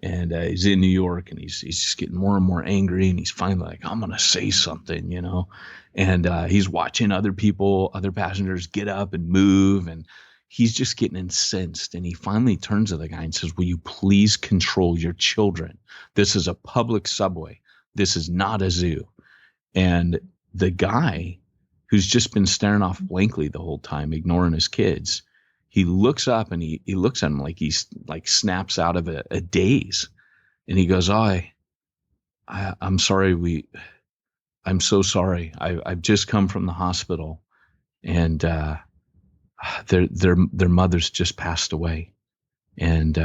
[SPEAKER 5] and he's in New York, and he's just getting more and more angry, and he's finally like, I'm going to say something, and he's watching other passengers get up and move, and he's just getting incensed. And he finally turns to the guy and says, will you please control your children? This is a public subway. This is not a zoo. And the guy, who's just been staring off blankly the whole time, ignoring his kids, he looks up and he looks at him like he's like snaps out of a daze. And he goes, I'm sorry. I'm so sorry. I've just come from the hospital, and their mother's just passed away. And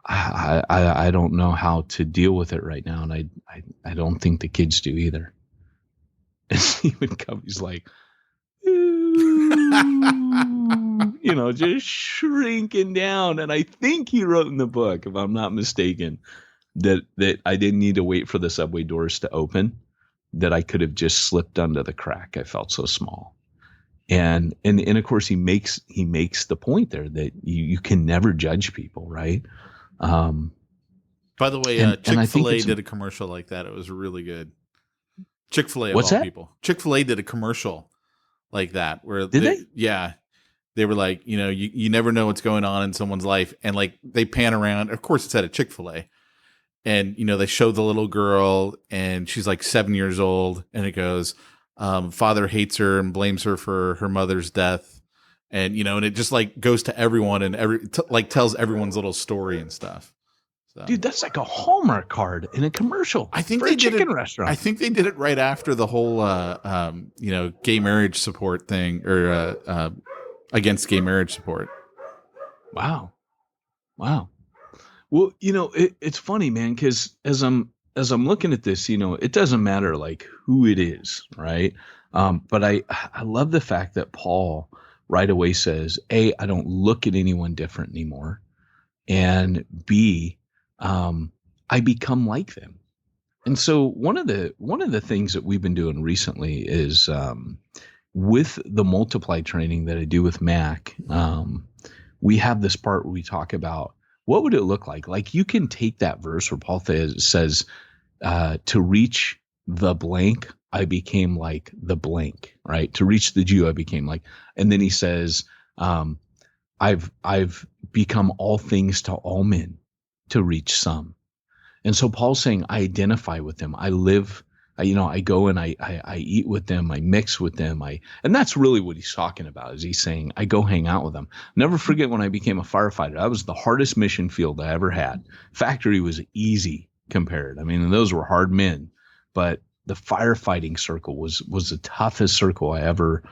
[SPEAKER 5] I don't know how to deal with it right now. And I don't think the kids do either. And Stephen Covey's like, just shrinking down. And I think he wrote in the book, if I'm not mistaken, that I didn't need to wait for the subway doors to open, that I could have just slipped under the crack. I felt so small. And of course he makes the point there that you can never judge people, right?
[SPEAKER 3] By the way, Chick-fil-A did a commercial like that. It was really good. Chick-fil-A,
[SPEAKER 5] what's
[SPEAKER 3] of all
[SPEAKER 5] that?
[SPEAKER 3] people. Chick-fil-A did a commercial like that where
[SPEAKER 5] they?
[SPEAKER 3] Yeah. They were like, you never know what's going on in someone's life. And like they pan around. Of course, it's at a Chick-fil-A. And, they show the little girl and she's like 7 years old. And it goes, father hates her and blames her for her mother's death. And, and it just like goes to everyone and tells everyone's little story and stuff. So.
[SPEAKER 5] Dude, that's like a Hallmark card in a commercial.
[SPEAKER 3] I think
[SPEAKER 5] for
[SPEAKER 3] they
[SPEAKER 5] a chicken restaurant.
[SPEAKER 3] I think they did it right after the whole, gay marriage support thing, or against gay marriage support.
[SPEAKER 5] Wow. Well, it's funny, man, because as I'm looking at this, it doesn't matter like who it is, right? But I love the fact that Paul right away says, A, I don't look at anyone different anymore, and B, I become like them. And so one of the things that we've been doing recently is with the multiply training that I do with Mac, we have this part where we talk about what would it look like? Like you can take that verse where Paul says, to reach the blank, I became like the blank, right? To reach the Jew, I became like, and then he says, I've become all things to all men to reach some. And so Paul's saying, I identify with them. I live, I go and I eat with them. I mix with them. And that's really what he's talking about, is he's saying, I go hang out with them. Never forget when I became a firefighter, that was the hardest mission field I ever had. Factory was easy. compared. I mean, those were hard men, but the firefighting circle was the toughest circle I ever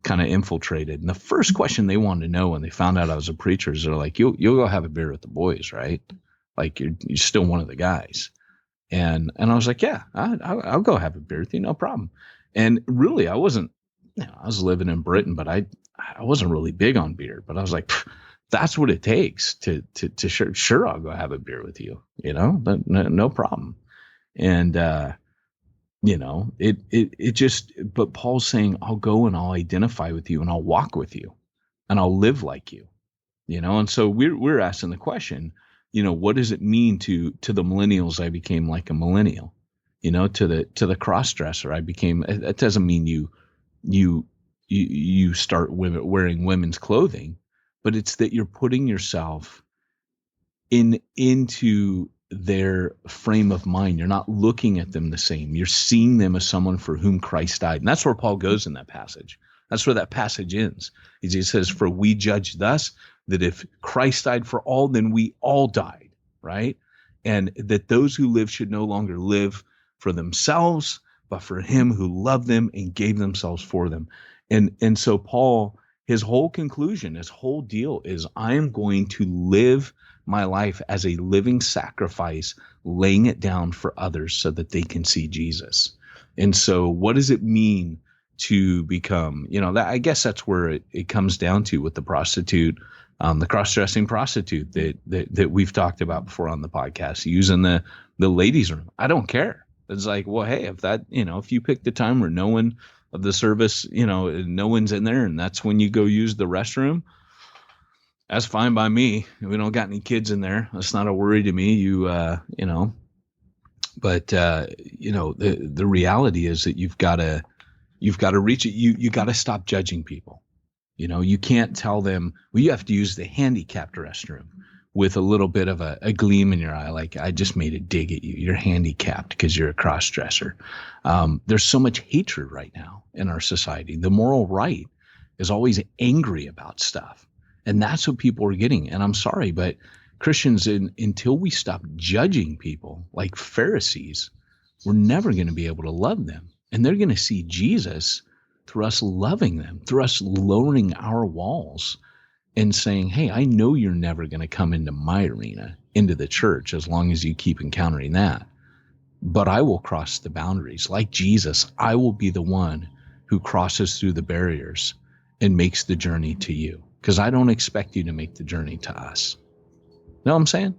[SPEAKER 5] kind of infiltrated. And the first question they wanted to know when they found out I was a preacher is they're like, you'll go have a beer with the boys, right? Like you're still one of the guys. And I was like, yeah, I'll go have a beer with you. No problem. And really, I wasn't, I was living in Britain, but I wasn't really big on beer, but I was like, that's what it takes to sure, I'll go have a beer with you, no problem. And, it just, but Paul's saying, I'll go and I'll identify with you and I'll walk with you and I'll live like you, and so we're asking the question, what does it mean to the millennials? I became like a millennial, to the cross-dresser. I became, it doesn't mean you start wearing women's clothing, but it's that you're putting yourself into their frame of mind. You're not looking at them the same. You're seeing them as someone for whom Christ died. And that's where Paul goes in that passage. That's where that passage ends. He says, for we judge thus that if Christ died for all, then we all died, right? And that those who live should no longer live for themselves, but for him who loved them and gave themselves for them. And so Paul, his whole conclusion, his whole deal is, I am going to live my life as a living sacrifice, laying it down for others so that they can see Jesus. And so what does it mean to become, I guess that's where it comes down to with the prostitute, the cross-dressing prostitute that we've talked about before on the podcast, using the ladies' room. I don't care. It's like, well, hey, if that, if you pick the time where no one of the service, no one's in there, and that's when you go use the restroom, that's fine by me. We don't got any kids in there. That's not a worry to me. But the reality is that you've got to reach it. You got to stop judging people. You can't tell them, well, you have to use the handicapped restroom with a little bit of a gleam in your eye. Like, I just made a dig at you. You're handicapped because you're a cross-dresser. There's so much hatred right now in our society. The moral right is always angry about stuff. And that's what people are getting. And I'm sorry, but Christians, until we stop judging people like Pharisees, we're never going to be able to love them. And they're going to see Jesus through us loving them, through us lowering our walls and saying, hey, I know you're never going to come into my arena, into the church, as long as you keep encountering that. But I will cross the boundaries. Like Jesus, I will be the one who crosses through the barriers and makes the journey to you. Because I don't expect you to make the journey to us. Know what I'm saying?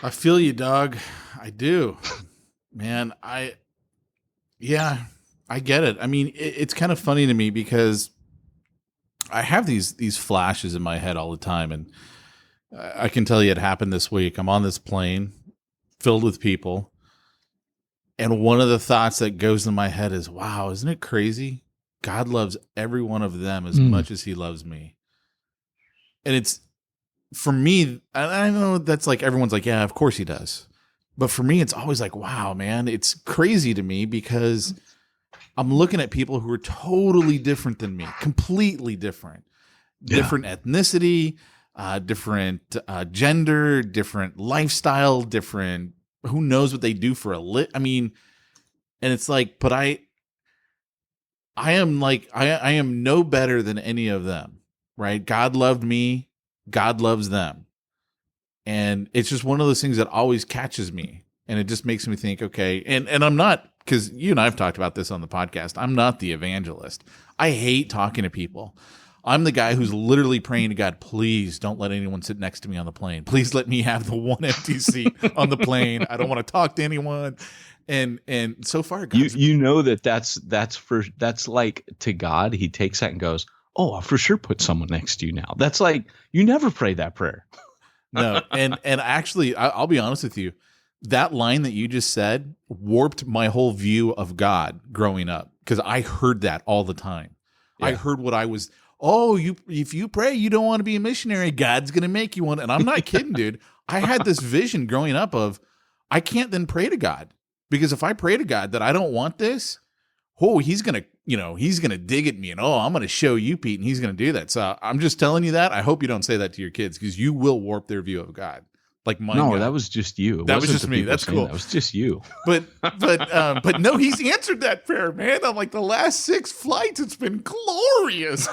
[SPEAKER 3] I feel you, dog. I do. Man, I get it. I mean, it's kind of funny to me because I have these flashes in my head all the time. And I can tell you it happened this week. I'm on this plane filled with people. And one of the thoughts that goes in my head is, wow, isn't it crazy? God loves every one of them as much as he loves me. And it's, for me, I know that's like, everyone's like, yeah, of course he does. But for me, it's always like, wow, man, it's crazy to me because I'm looking at people who are totally different than me, completely different, different ethnicity, different gender, different lifestyle, different, who knows what they do for a I mean, and it's like, but I am like, I am no better than any of them, right? God loved me. God loves them. And it's just one of those things that always catches me. And it just makes me think, okay. And I'm not, because you and I have talked about this on the podcast, I'm not the evangelist. I hate talking to people. I'm the guy who's literally praying to God, please don't let anyone sit next to me on the plane. Please let me have the one empty seat on the plane. I don't want to talk to anyone. And so far, God's,
[SPEAKER 5] that's like, to God, he takes that and goes, oh, I'll for sure put someone next to you now. That's like, you never pray that prayer.
[SPEAKER 3] No. And actually, I'll be honest with you. That line that you just said warped my whole view of God growing up, because I heard that all the time. Yeah. I heard what I was, if you pray, you don't want to be a missionary, God's going to make you one. And I'm not kidding, dude. I had this vision growing up of, I can't then pray to God, because if I pray to God that I don't want this, he's going to dig at me and, I'm going to show you, Pete, and he's going to do that. So I'm just telling you that. I hope you don't say that to your kids, because you will warp their view of God. like my
[SPEAKER 5] No,
[SPEAKER 3] God.
[SPEAKER 5] that was just you. It
[SPEAKER 3] That was
[SPEAKER 5] wasn't
[SPEAKER 3] just
[SPEAKER 5] the
[SPEAKER 3] me.
[SPEAKER 5] people
[SPEAKER 3] That's
[SPEAKER 5] saying
[SPEAKER 3] cool.
[SPEAKER 5] That was just you.
[SPEAKER 3] But no, he's answered that prayer, man. On like the last 6 flights, it's been glorious.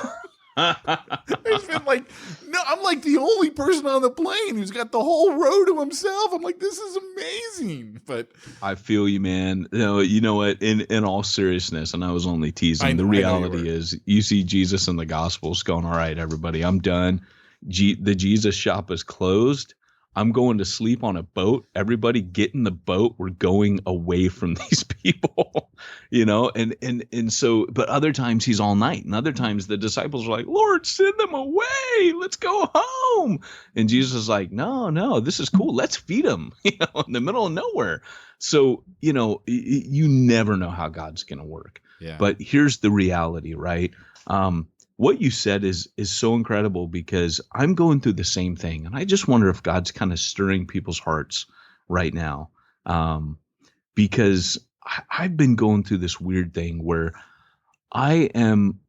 [SPEAKER 3] There's been like, no, I'm like the only person on the plane who's got the whole row to himself. I'm like, this is amazing. But
[SPEAKER 5] I feel you, man. No, you know what? In all seriousness, and I was only teasing. The reality is, you see Jesus in the Gospels going, "All right, everybody, I'm done. The Jesus shop is closed. I'm going to sleep on a boat. Everybody get in the boat. We're going away from these people." And so, but other times he's all night, and other times the disciples are like, "Lord, send them away. Let's go home." And Jesus is like, no, this is cool. Let's feed them, in the middle of nowhere. So, you never know how God's going to work.
[SPEAKER 3] Yeah.
[SPEAKER 5] But here's the reality, right? What you said is so incredible, because I'm going through the same thing. And I just wonder if God's kind of stirring people's hearts right now. Because I've been going through this weird thing where I am,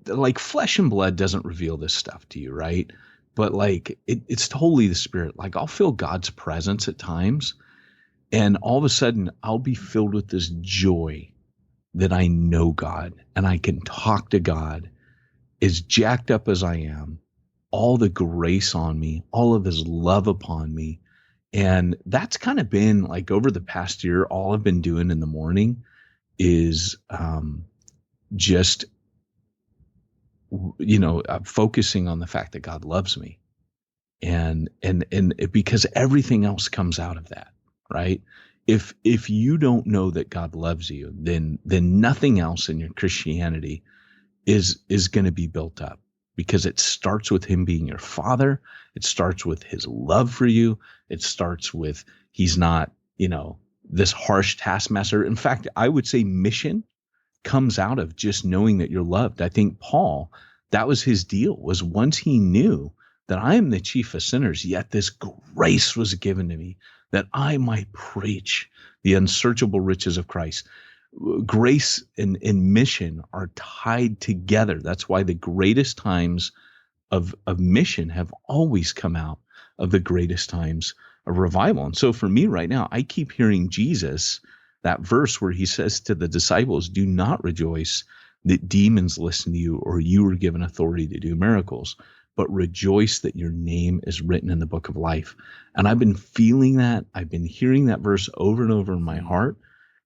[SPEAKER 5] like flesh and blood doesn't reveal this stuff to you, right? But like it's totally the Spirit. Like I'll feel God's presence at times, and all of a sudden I'll be filled with this joy that I know God and I can talk to God, as jacked up as I am, all the grace on me, all of his love upon me. And that's kind of been like over the past year, all I've been doing in the morning is just, focusing on the fact that God loves me. And because everything else comes out of that, right? If you don't know that God loves you, then nothing else in your Christianity is going to be built up, because it starts with him being your father. It starts with his love for you. It starts with, he's not, this harsh taskmaster. In fact, I would say mission comes out of just knowing that you're loved. I think Paul, that was his deal, was once he knew that I am the chief of sinners, yet this grace was given to me that I might preach the unsearchable riches of Christ. Grace and mission are tied together. That's why the greatest times of mission have always come out of the greatest times of revival. And so for me right now, I keep hearing Jesus, that verse where he says to the disciples, "Do not rejoice that demons listen to you or you were given authority to do miracles, but rejoice that your name is written in the book of life." And I've been feeling that. I've been hearing that verse over and over in my heart.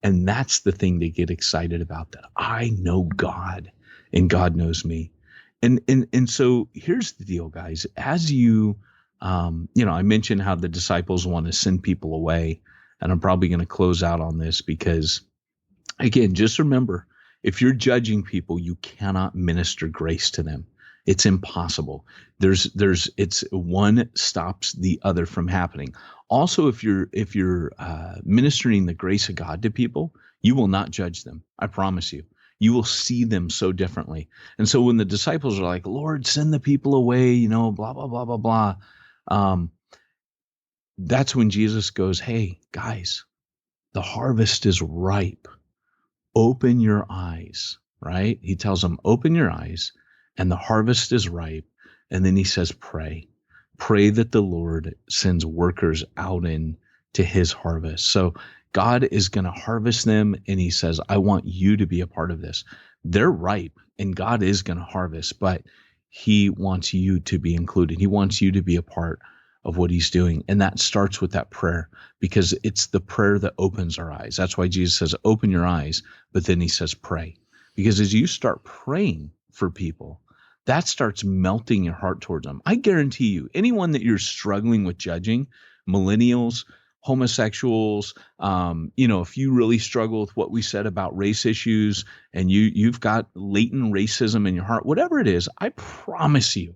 [SPEAKER 5] And that's the thing to get excited about, that I know God and God knows me. And so here's the deal, guys. As you, I mentioned how the disciples want to send people away, and I'm probably going to close out on this because, again, just remember, if you're judging people, you cannot minister grace to them. It's impossible. It's one stops the other from happening. Also, if you're ministering the grace of God to people, you will not judge them. I promise you. You will see them so differently. And so when the disciples are like, "Lord, send the people away," blah, blah, blah, blah, blah. That's when Jesus goes, "Hey, guys, the harvest is ripe. Open your eyes," right? He tells them, "Open your eyes, and the harvest is ripe." And then he says, pray that the Lord sends workers out into his harvest. So God is going to harvest them. And he says, I want you to be a part of this. They're ripe and God is going to harvest, but he wants you to be included. He wants you to be a part of what he's doing. And that starts with that prayer, because it's the prayer that opens our eyes. That's why Jesus says, open your eyes. But then he says, pray, because as you start praying for people, that starts melting your heart towards them. I guarantee you, anyone that you're struggling with judging, millennials, homosexuals, if you really struggle with what we said about race issues and you've got latent racism in your heart, whatever it is, I promise you,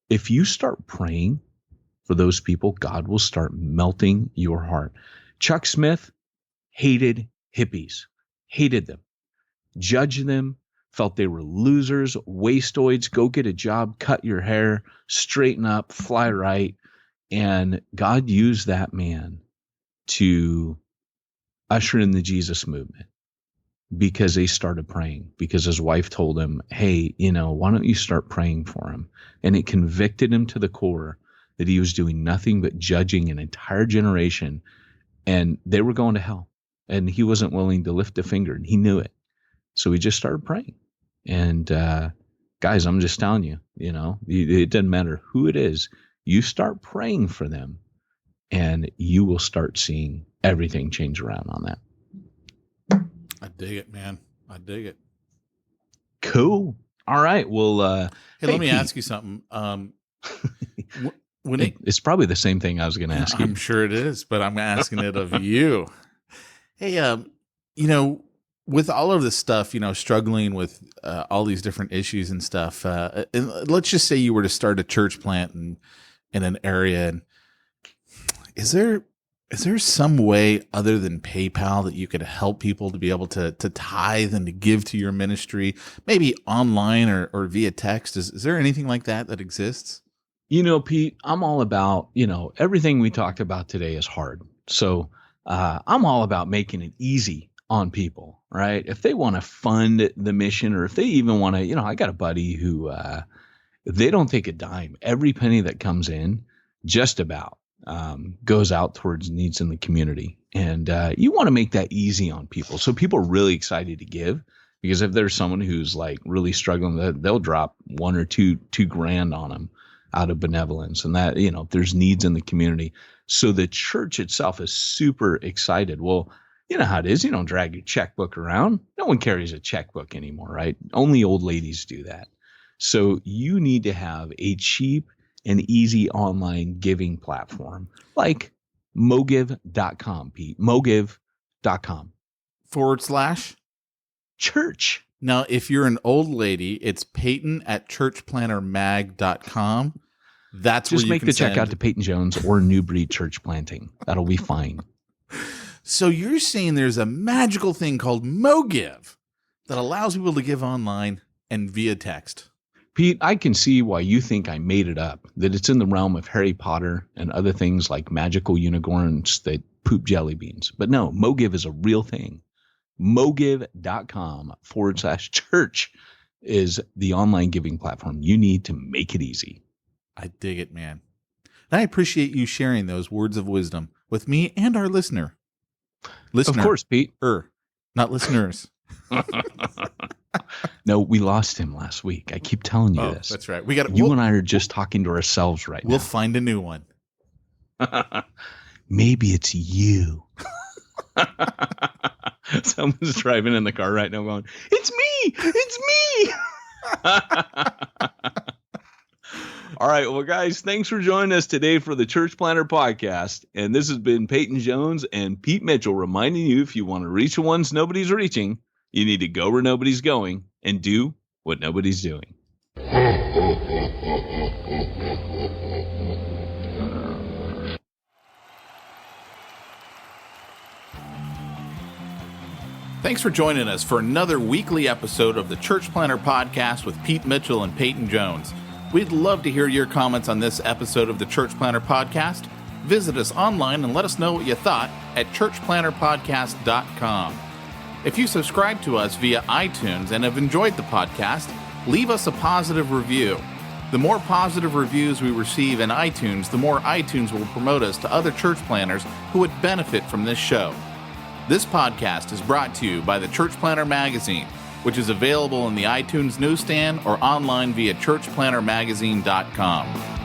[SPEAKER 5] if you start praying for those people, God will start melting your heart. Chuck Smith hated hippies, hated them, judged them, felt they were losers, wastoids, go get a job, cut your hair, straighten up, fly right. And God used that man to usher in the Jesus movement because they started praying, because his wife told him, hey, why don't you start praying for him? And it convicted him to the core that he was doing nothing but judging an entire generation, and they were going to hell. And he wasn't willing to lift a finger, and he knew it. So he just started praying. And guys, I'm just telling you, it doesn't matter who it is. You start praying for them, and you will start seeing everything change around on that.
[SPEAKER 3] I dig it, man. I dig it.
[SPEAKER 5] Cool. All right. Well,
[SPEAKER 3] hey, let me ask you something.
[SPEAKER 5] It's probably the same thing I was going to ask you.
[SPEAKER 3] I'm sure it is, but I'm asking it of you. Hey, with all of this stuff, struggling with all these different issues and stuff, and let's just say you were to start a church plant in an area, and is there some way other than PayPal that you could help people to be able to tithe and to give to your ministry, maybe online or via text? Is there anything like that exists?
[SPEAKER 5] Pete, I'm all about, everything we talked about today is hard. So I'm all about making it easy on people, right? If they want to fund the mission, or if they even want to, I got a buddy who they don't take a dime. Every penny that comes in just about goes out towards needs in the community. And you want to make that easy on people. So people are really excited to give, because if there's someone who's like really struggling, they'll drop $1 or $2 grand on them out of benevolence. And that, there's needs in the community. So the church itself is super excited. Well, you know how it is. You don't drag your checkbook around. No one carries a checkbook anymore, right? Only old ladies do that. So you need to have a cheap and easy online giving platform like mogive.com, Pete. Mogive.com
[SPEAKER 3] /
[SPEAKER 5] church.
[SPEAKER 3] Now, if you're an old lady, it's Peyton at churchplantermag.com. That's
[SPEAKER 5] just
[SPEAKER 3] where you
[SPEAKER 5] make
[SPEAKER 3] can
[SPEAKER 5] the check out to Peyton Jones or New Breed Church Planting. That'll be fine.
[SPEAKER 3] So you're saying there's a magical thing called MoGive that allows people to give online and via text.
[SPEAKER 5] Pete, I can see why you think I made it up, that it's in the realm of Harry Potter and other things like magical unicorns that poop jelly beans. But no, MoGive is a real thing. Mogive.com / church is the online giving platform you need to make it easy.
[SPEAKER 3] I dig it, man. And I appreciate you sharing those words of wisdom with me and our listener.
[SPEAKER 5] Of course, Pete.
[SPEAKER 3] Not listeners.
[SPEAKER 5] No, we lost him last week. I keep telling you this.
[SPEAKER 3] That's right.
[SPEAKER 5] You and I are just talking to ourselves right now.
[SPEAKER 3] We'll find a new one.
[SPEAKER 5] Maybe it's you. Someone's driving in the car right now going, "It's me! It's me!" All right. Well, guys, thanks for joining us today for the Church Planter Podcast. And this has been Peyton Jones and Pete Mitchell reminding you, if you want to reach the ones nobody's reaching, you need to go where nobody's going and do what nobody's doing.
[SPEAKER 3] Thanks for joining us for another weekly episode of the Church Planter Podcast with Pete Mitchell and Peyton Jones. We'd love to hear your comments on this episode of the Church Planter Podcast. Visit us online and let us know what you thought at churchplanterpodcast.com. If you subscribe to us via iTunes and have enjoyed the podcast, leave us a positive review. The more positive reviews we receive in iTunes, the more iTunes will promote us to other church planners who would benefit from this show. This podcast is brought to you by the Church Planter Magazine, which is available in the iTunes newsstand or online via churchplantermagazine.com.